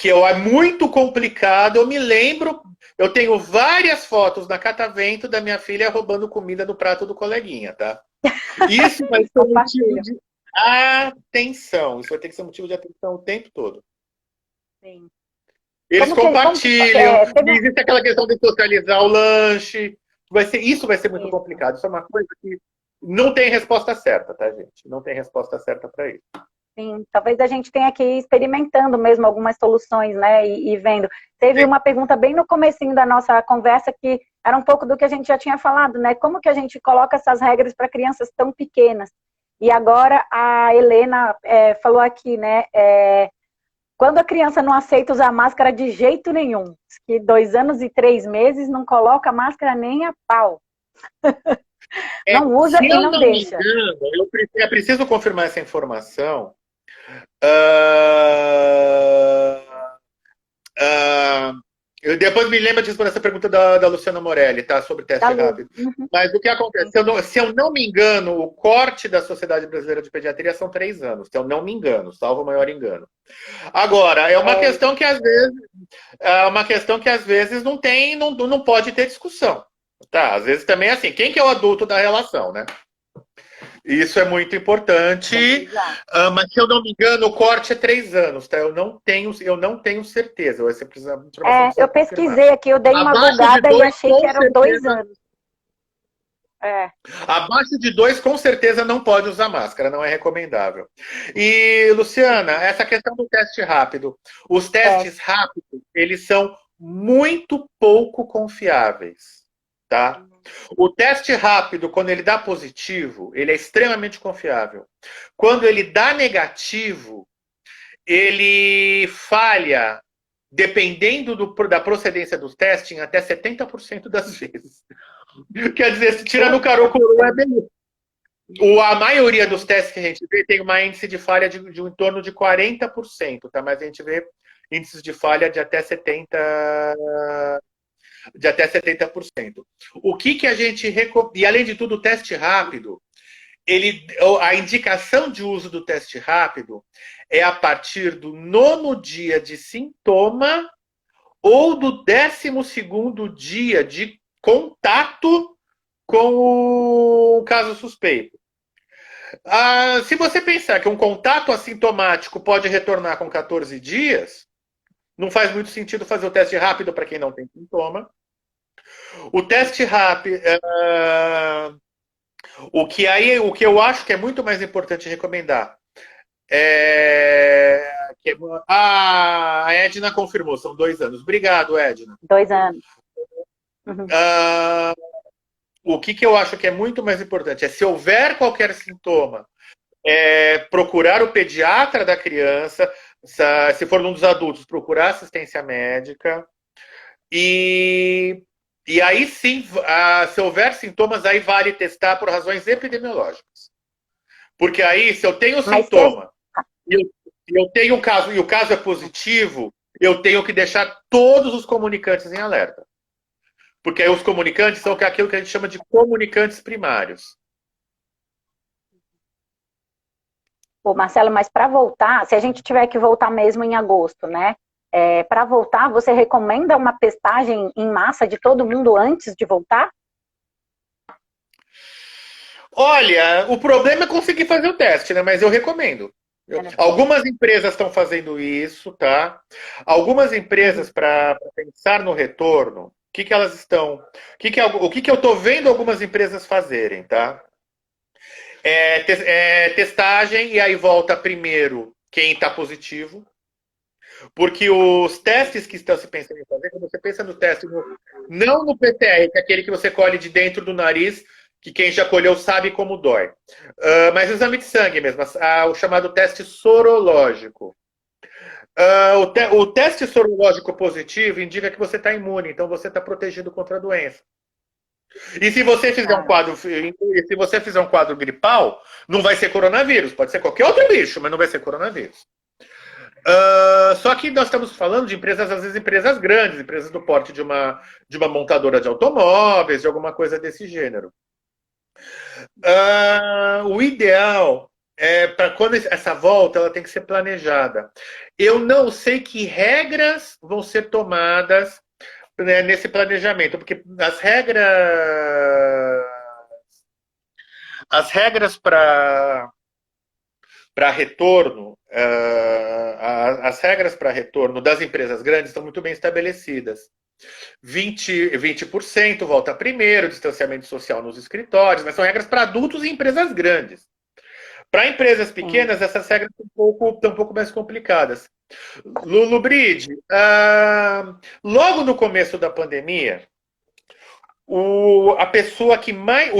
é muito complicado. Eu me lembro, eu tenho várias fotos na Catavento da minha filha roubando comida do prato do coleguinha, tá? Isso vai ser motivo Compartilha. de atenção. Isso vai ter que ser motivo de atenção o tempo todo. Sim. Eles Como compartilham, teve existe aquela questão de socializar o lanche. Isso vai ser muito isso. complicado. Isso é uma coisa que não tem resposta certa, tá, gente? Não tem resposta certa para isso. Sim, talvez a gente tenha que ir experimentando mesmo algumas soluções, né, e vendo. Teve uma pergunta bem no comecinho da nossa conversa que era um pouco do que a gente já tinha falado, né, como que a gente coloca essas regras para crianças tão pequenas? E agora a Helena falou aqui, né, quando a criança não aceita usar máscara de jeito nenhum, que 2 anos e 3 meses não coloca máscara nem a pau. Não usa Se e eu não não me deixa. engano, eu preciso confirmar essa informação. Ah, ah, depois me lembra de responder essa pergunta da Luciana Morelli, tá? Sobre Da teste luz. rápido. Mas o que acontece? Se eu não me engano, o corte da Sociedade Brasileira de Pediatria são 3 anos. Se eu não me engano, salvo o maior engano. Agora, é uma questão que às vezes, não tem, não pode ter discussão. Tá? Às vezes também é assim, quem que é o adulto da relação, né? Isso é muito importante, mas se eu não me engano, o corte é 3 anos, tá? Eu não tenho certeza. Essa informação precisa Eu confirmar. pesquisei aqui, eu dei uma Abaixo de bugada e 2, achei que com eram 2 certeza. anos. É. Abaixo de 2, com certeza não pode usar máscara, não é recomendável. E, Luciana, essa questão do teste rápido. Os testes rápidos, eles são muito pouco confiáveis, tá? O teste rápido, quando ele dá positivo, ele é extremamente confiável. Quando ele dá negativo, ele falha, dependendo da procedência dos testes, em até 70% das vezes. Quer dizer, se tira no caro coroa, é beleza. A maioria dos testes que a gente vê tem uma índice de falha de em torno de 40%, tá? Mas a gente vê índices de falha de até 70%. O que a gente recomenda? E além de tudo, o teste rápido, a indicação de uso do teste rápido é a partir do 9º dia de sintoma ou do 12º dia de contato com o caso suspeito. Se você pensar que um contato assintomático pode retornar com 14 dias, não faz muito sentido fazer o teste rápido para quem não tem sintoma. O teste rápido. O que eu acho que é muito mais importante recomendar a Edna confirmou, são 2 anos. Obrigado, Edna. 2 anos. Uhum. O que eu acho que é muito mais importante é, se houver qualquer sintoma, procurar o pediatra da criança, se for um dos adultos, procurar assistência médica. E aí sim, se houver sintomas, aí vale testar por razões epidemiológicas. Porque aí, se eu tenho sintoma e eu tenho um caso, e o caso é positivo, eu tenho que deixar todos os comunicantes em alerta. Porque aí os comunicantes são aquilo que a gente chama de comunicantes primários. Pô, Marcelo, mas para voltar, se a gente tiver que voltar mesmo em agosto, né? Para voltar, você recomenda uma testagem em massa de todo mundo antes de voltar? Olha, o problema é conseguir fazer o teste, né? Mas eu recomendo. Algumas empresas estão fazendo isso, tá? Algumas empresas, para pensar no retorno, o que elas estão. O que eu estou vendo algumas empresas fazerem, tá? Testagem, e aí volta primeiro quem está positivo. Porque os testes que estão se pensando em fazer, quando você pensa no teste, não no PCR, que é aquele que você colhe de dentro do nariz, que quem já colheu sabe como dói. Mas o exame de sangue mesmo, o chamado teste sorológico. O teste sorológico positivo indica que você está imune, então você está protegido contra a doença. E se você fizer um Tá. quadro, se você fizer um quadro gripal, não vai ser coronavírus, pode ser qualquer outro bicho, mas não vai ser coronavírus. Só que nós estamos falando de empresas, às vezes empresas grandes, empresas do porte de uma montadora de automóveis, de alguma coisa desse gênero. O ideal é para quando essa volta ela tem que ser planejada. Eu não sei que regras vão ser tomadas, né, nesse planejamento, porque as regras para retorno, as regras para retorno das empresas grandes estão muito bem estabelecidas. 20% volta primeiro, distanciamento social nos escritórios, mas são regras para adultos e empresas grandes. Para empresas pequenas, essas regras estão um pouco mais complicadas. Lulu Bride, logo no começo da pandemia, o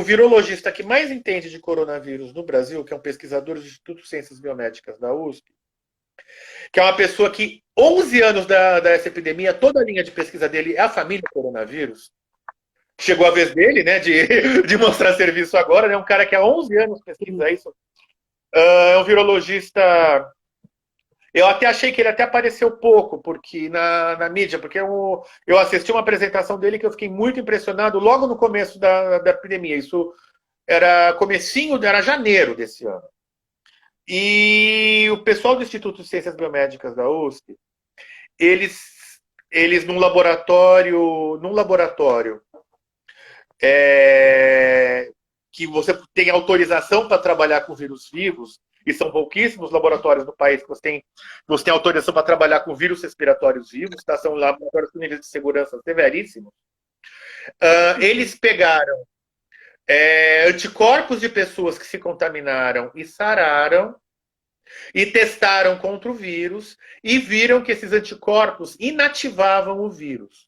virologista que mais entende de coronavírus no Brasil, que é um pesquisador do Instituto de Ciências Biomédicas da USP, que é uma pessoa que 11 anos dessa epidemia, toda a linha de pesquisa dele é a família coronavírus. Chegou a vez dele, né, de mostrar serviço agora, né, um cara que há 11 anos pesquisa isso. É um virologista. Eu até achei que ele até apareceu pouco porque na mídia, porque eu assisti uma apresentação dele que eu fiquei muito impressionado logo no começo da epidemia. Isso era janeiro desse ano. E o pessoal do Instituto de Ciências Biomédicas da USP, eles num laboratório que você tem autorização para trabalhar com vírus vivos, e são pouquíssimos laboratórios no país que você tem autorização para trabalhar com vírus respiratórios vivos, tá? São laboratórios com níveis de segurança severíssimos. Eles pegaram anticorpos de pessoas que se contaminaram e sararam, e testaram contra o vírus, e viram que esses anticorpos inativavam o vírus.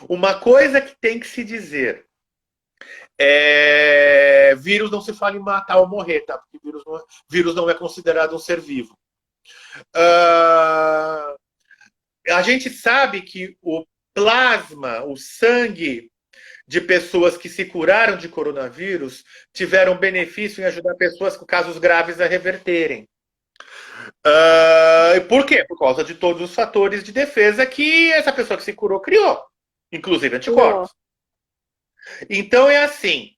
Uma coisa que tem que se dizer: vírus não se fala em matar ou morrer, tá? Porque vírus não é considerado um ser vivo. A gente sabe que o plasma, o sangue de pessoas que se curaram de coronavírus tiveram benefício em ajudar pessoas com casos graves a reverterem. Por quê? Por causa de todos os fatores de defesa que essa pessoa que se curou criou, inclusive anticorpos. Então é assim,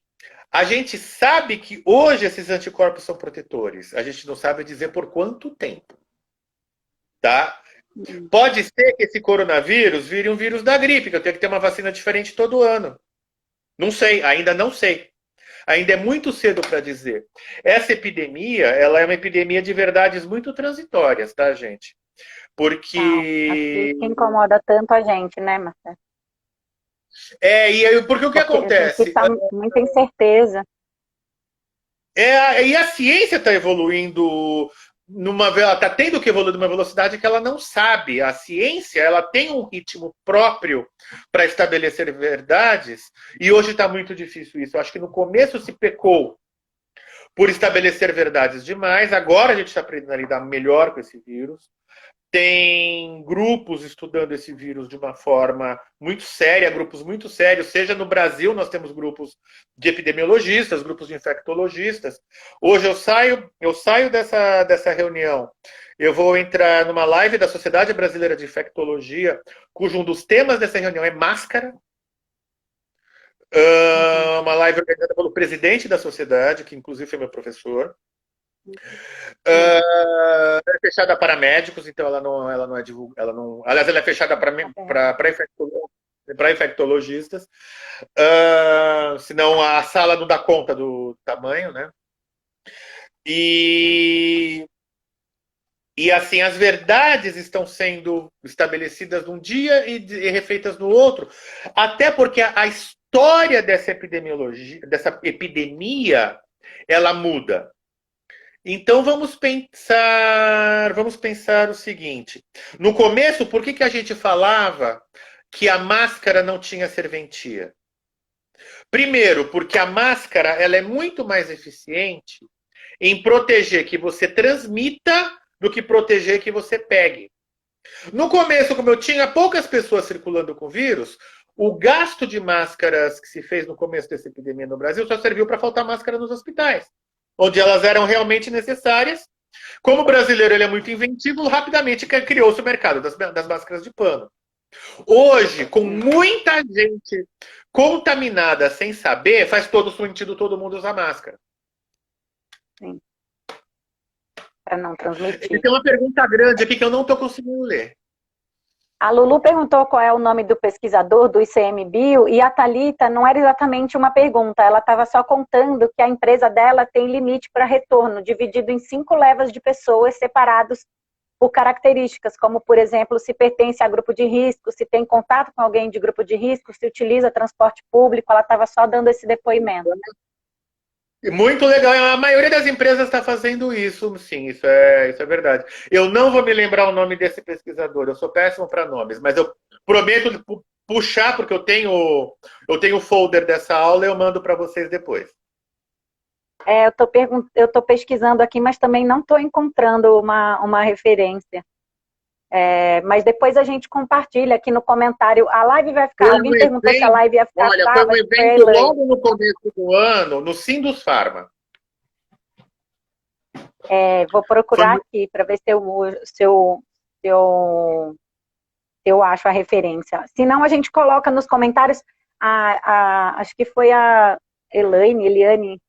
a gente sabe que hoje esses anticorpos são protetores, a gente não sabe dizer por quanto tempo. Tá? Pode ser que esse coronavírus vire um vírus da gripe, que eu tenho que ter uma vacina diferente todo ano. Não sei, ainda não sei. Ainda é muito cedo para dizer. Essa epidemia, ela é uma epidemia de verdades muito transitórias, tá, gente? Porque... Aqui que incomoda tanto a gente, né, Marcelo? E aí, porque o que acontece? Está muita incerteza. E a ciência está evoluindo ela está tendo que evoluir numa velocidade que ela não sabe. A ciência ela tem um ritmo próprio para estabelecer verdades, e hoje está muito difícil isso. Eu acho que no começo se pecou por estabelecer verdades demais, agora a gente está aprendendo a lidar melhor com esse vírus. Tem grupos estudando esse vírus de uma forma muito séria, grupos muito sérios, seja no Brasil, nós temos grupos de epidemiologistas, grupos de infectologistas. Hoje eu saio dessa reunião, eu vou entrar numa live da Sociedade Brasileira de Infectologia, cujo um dos temas dessa reunião é máscara. Uma live organizada pelo presidente da sociedade, que inclusive foi meu professor. É fechada para médicos, então ela não é divulgada. Aliás, ela é fechada para infectologistas. Senão a sala não dá conta do tamanho, né? E assim, as verdades estão sendo estabelecidas num dia e refeitas no outro. Até porque a história dessa epidemia, ela muda. Então vamos pensar o seguinte. No começo, por que a gente falava que a máscara não tinha serventia? Primeiro, porque a máscara ela é muito mais eficiente em proteger que você transmita do que proteger que você pegue. No começo, como eu tinha poucas pessoas circulando com vírus, o gasto de máscaras que se fez no começo dessa epidemia no Brasil só serviu para faltar máscara nos hospitais, onde elas eram realmente necessárias. Como o brasileiro ele é muito inventivo, rapidamente criou-se o mercado das máscaras de pano. Hoje, com muita gente contaminada sem saber, faz todo sentido todo mundo usar máscara. Sim. Para não transmitir. E tem uma pergunta grande aqui que eu não estou conseguindo ler. A Lulu perguntou qual é o nome do pesquisador do ICMBio e a Thalita não era exatamente uma pergunta, ela estava só contando que a empresa dela tem limite para retorno, dividido em 5 levas de pessoas separados por características, como, por exemplo, se pertence a grupo de risco, se tem contato com alguém de grupo de risco, se utiliza transporte público, ela estava só dando esse depoimento. Muito legal, a maioria das empresas está fazendo isso, sim, isso é verdade. Eu não vou me lembrar o nome desse pesquisador, eu sou péssimo para nomes, mas eu prometo puxar, porque eu tenho o folder dessa aula e eu mando para vocês depois. Eu estou pesquisando aqui, mas também não estou encontrando uma referência. Mas depois a gente compartilha aqui no comentário. A live vai ficar. Alguém perguntou se a live ia ficar. Olha, foi um evento logo no começo do ano, no Sindus Pharma. Vou procurar aqui para ver se eu acho a referência. Se não, a gente coloca nos comentários. Acho que foi a Eliane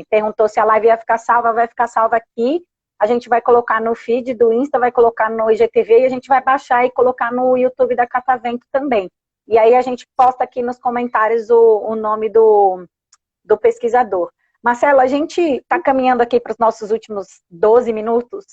perguntou se a live ia ficar salva. Vai ficar salva aqui. A gente vai colocar no feed do Insta, vai colocar no IGTV e a gente vai baixar e colocar no YouTube da Catavento também. E aí a gente posta aqui nos comentários o nome do pesquisador. Marcelo, a gente está caminhando aqui para os nossos últimos 12 minutos.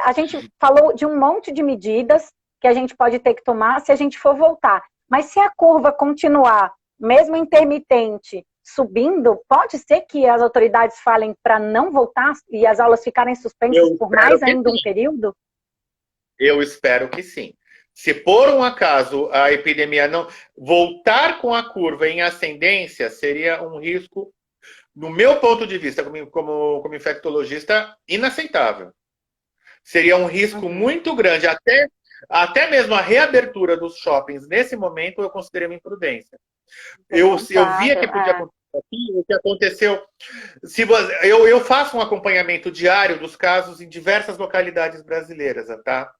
A gente falou de um monte de medidas que a gente pode ter que tomar se a gente for voltar. Mas se a curva continuar, mesmo intermitente, subindo, pode ser que as autoridades falem para não voltar e as aulas ficarem suspensas por mais ainda um período? Eu espero que sim. Se por um acaso a epidemia não voltar com a curva em ascendência, seria um risco, no meu ponto de vista, como infectologista, inaceitável. Seria um risco muito grande. Até mesmo a reabertura dos shoppings, nesse momento, eu considerei uma imprudência. Eu via que podia acontecer aqui, o que aconteceu. Eu faço um acompanhamento diário dos casos em diversas localidades brasileiras, tá?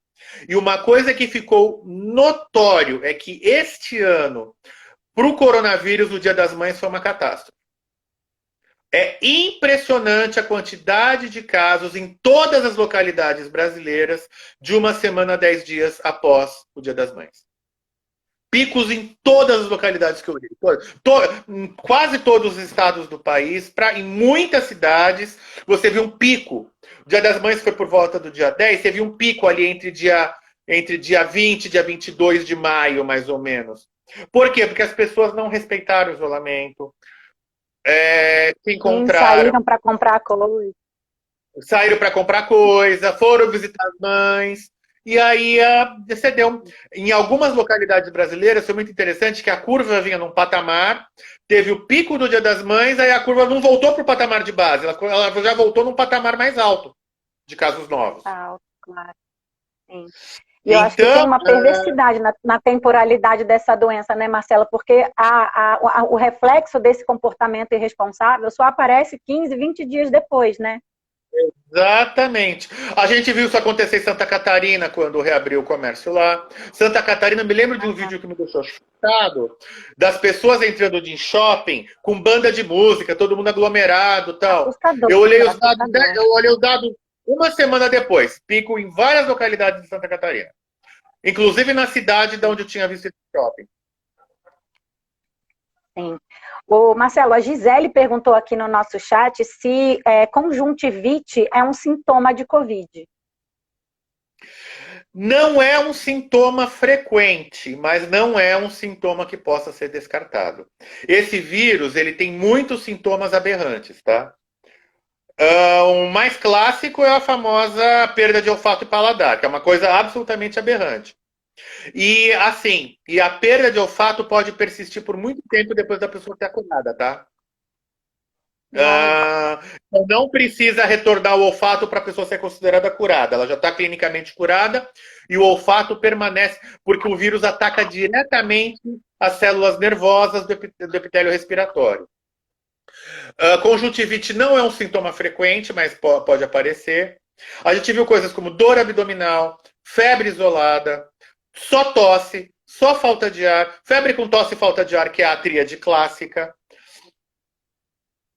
E uma coisa que ficou notório é que este ano, para o coronavírus, o Dia das Mães foi uma catástrofe. É impressionante a quantidade de casos em todas as localidades brasileiras de uma semana a 10 dias após o Dia das Mães. Picos em todas as localidades que eu li. Em quase todos os estados do país, em muitas cidades, você viu um pico. O Dia das Mães foi por volta do dia 10, você viu um pico ali entre dia 20 e dia 22 de maio, mais ou menos. Por quê? Porque as pessoas não respeitaram o isolamento, se encontraram. Saíram para comprar coisa. Saíram para comprar coisa, foram visitar as mães. E aí excedeu. Em algumas localidades brasileiras foi muito interessante que a curva vinha num patamar, teve o pico do Dia das Mães, aí a curva não voltou para o patamar de base, ela já voltou num patamar mais alto de casos novos. Alto, claro. Sim. E eu acho que tem uma perversidade na temporalidade dessa doença, né, Marcela? Porque o reflexo desse comportamento irresponsável só aparece 15, 20 dias depois, né? Exatamente. A gente viu isso acontecer em Santa Catarina quando reabriu o comércio lá. Santa Catarina, me lembro de um vídeo que me deixou chocado, das pessoas entrando em shopping com banda de música, todo mundo aglomerado e tal. Eu olhei os dados uma semana depois, pico em várias localidades de Santa Catarina. Inclusive na cidade de onde eu tinha visto esse shopping. Sim. Marcelo, a Gisele perguntou aqui no nosso chat se conjuntivite é um sintoma de Covid. Não é um sintoma frequente, mas não é um sintoma que possa ser descartado. Esse vírus, ele tem muitos sintomas aberrantes, tá? O mais clássico é a famosa perda de olfato e paladar, que é uma coisa absolutamente aberrante. E assim, a perda de olfato pode persistir por muito tempo depois da pessoa ter curada, tá? Uau. Não precisa retornar o olfato para a pessoa ser considerada curada. Ela já está clinicamente curada e o olfato permanece, porque o vírus ataca diretamente as células nervosas do epitélio respiratório. Conjuntivite não é um sintoma frequente, mas pode aparecer. A gente viu coisas como dor abdominal, febre isolada, só tosse, só falta de ar, febre com tosse e falta de ar, que é a tríade clássica.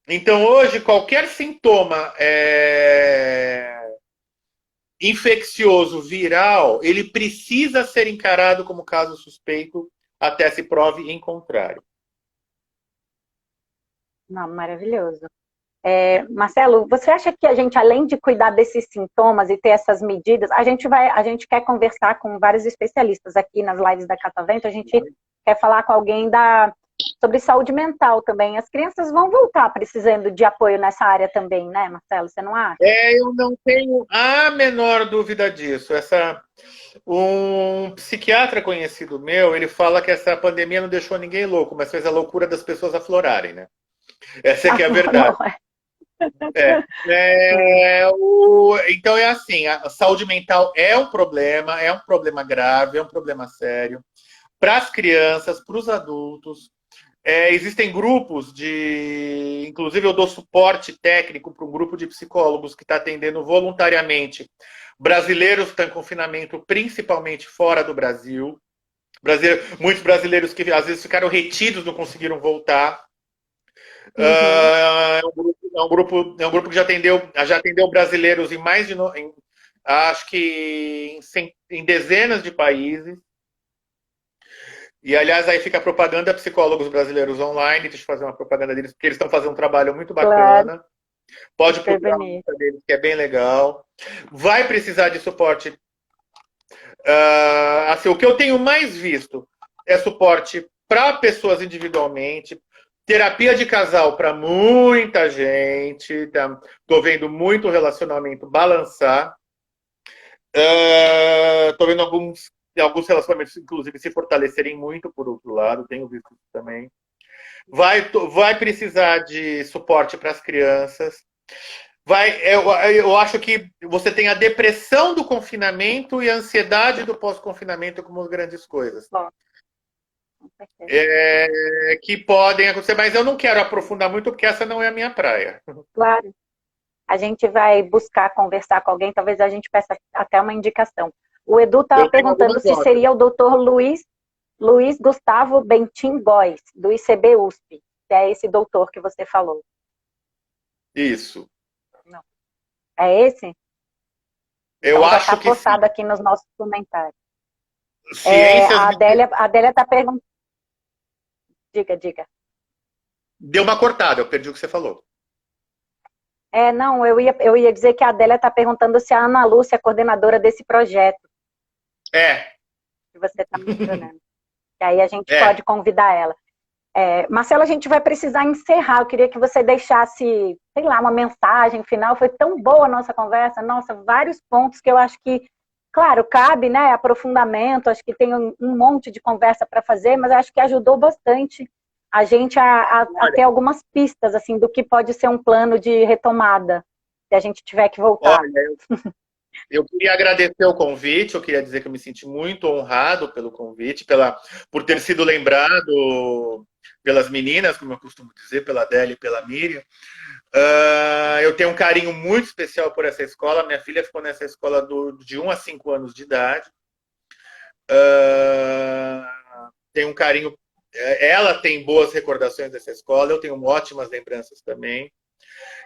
Então, hoje, qualquer sintoma infeccioso viral, ele precisa ser encarado como caso suspeito até se prove em contrário. Não, maravilhoso. Marcelo, você acha que a gente, além de cuidar desses sintomas e ter essas medidas, a gente quer conversar com vários especialistas aqui nas lives da Catavento, a gente quer falar com alguém sobre saúde mental também. As crianças vão voltar precisando de apoio nessa área também, né, Marcelo? Você não acha? Eu não tenho a menor dúvida disso. Um psiquiatra conhecido meu, ele fala que essa pandemia não deixou ninguém louco, mas fez a loucura das pessoas aflorarem, né? Essa é que é a verdade. Então é assim, a saúde mental é um problema grave, é um problema sério para as crianças, para os adultos. Existem grupos inclusive eu dou suporte técnico para um grupo de psicólogos que está atendendo voluntariamente brasileiros que estão em confinamento, principalmente fora do Brasil. Muitos brasileiros que às vezes ficaram retidos, não conseguiram voltar. Uhum. É um grupo que já atendeu brasileiros em mais de acho que em dezenas de países. E, aliás, aí fica a propaganda Psicólogos Brasileiros Online, deixa eu fazer uma propaganda deles, porque eles estão fazendo um trabalho muito bacana. Claro. Pode procurar a lista deles, que é bem legal. Vai precisar de suporte. Assim, o que eu tenho mais visto é suporte para pessoas individualmente, terapia de casal para muita gente. Estou vendo muito relacionamento balançar. Estou vendo alguns relacionamentos, inclusive, se fortalecerem muito, por outro lado, tenho visto isso também. Vai precisar de suporte para as crianças. Eu acho que você tem a depressão do confinamento e a ansiedade do pós-confinamento como grandes coisas. Que podem acontecer, mas eu não quero aprofundar muito, porque essa não é a minha praia. Claro. A gente vai buscar conversar com alguém, talvez a gente peça até uma indicação. O Edu estava perguntando se seria o doutor Luiz Gustavo Bentim Góes, do ICB USP, que é esse doutor que você falou. Isso. Não. É esse? Eu então, acho já tá que postado aqui nos nossos comentários. Ciências... A Adélia está perguntando. Diga. Deu uma cortada, eu perdi o que você falou. Não, eu ia dizer que a Adélia está perguntando se a Ana Lúcia é coordenadora desse projeto. Que você está mencionando. E aí a gente pode convidar ela. Marcelo, a gente vai precisar encerrar. Eu queria que você deixasse, sei lá, uma mensagem final. Foi tão boa a nossa conversa. Nossa, vários pontos que eu acho que, claro, cabe, né, aprofundamento. Acho que tem um monte de conversa para fazer, mas acho que ajudou bastante a gente a ter algumas pistas, assim, do que pode ser um plano de retomada, se a gente tiver que voltar. Olha, eu queria agradecer o convite, eu queria dizer que eu me senti muito honrado pelo convite, por ter sido lembrado pelas meninas, como eu costumo dizer, pela Adélia e pela Miriam. Eu tenho um carinho muito especial por essa escola. Minha filha ficou nessa escola de 1 a 5 anos de idade. Tenho um carinho. Ela tem boas recordações dessa escola, eu tenho ótimas lembranças também.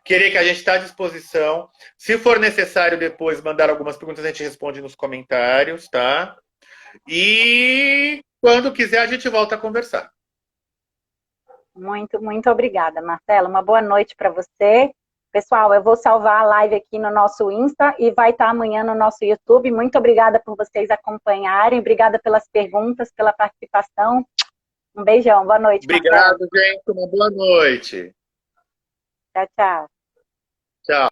Querer que a gente está à disposição. Se for necessário depois mandar algumas perguntas, a gente responde nos comentários, tá? E quando quiser a gente volta a conversar. Muito, muito obrigada, Marcela. Uma boa noite para você. Pessoal, eu vou salvar a live aqui no nosso Insta e vai estar amanhã no nosso YouTube. Muito obrigada por vocês acompanharem. Obrigada pelas perguntas, pela participação. Um beijão. Boa noite, Obrigado, Marcela. Gente. Uma boa noite. Tchau, tchau. Tchau.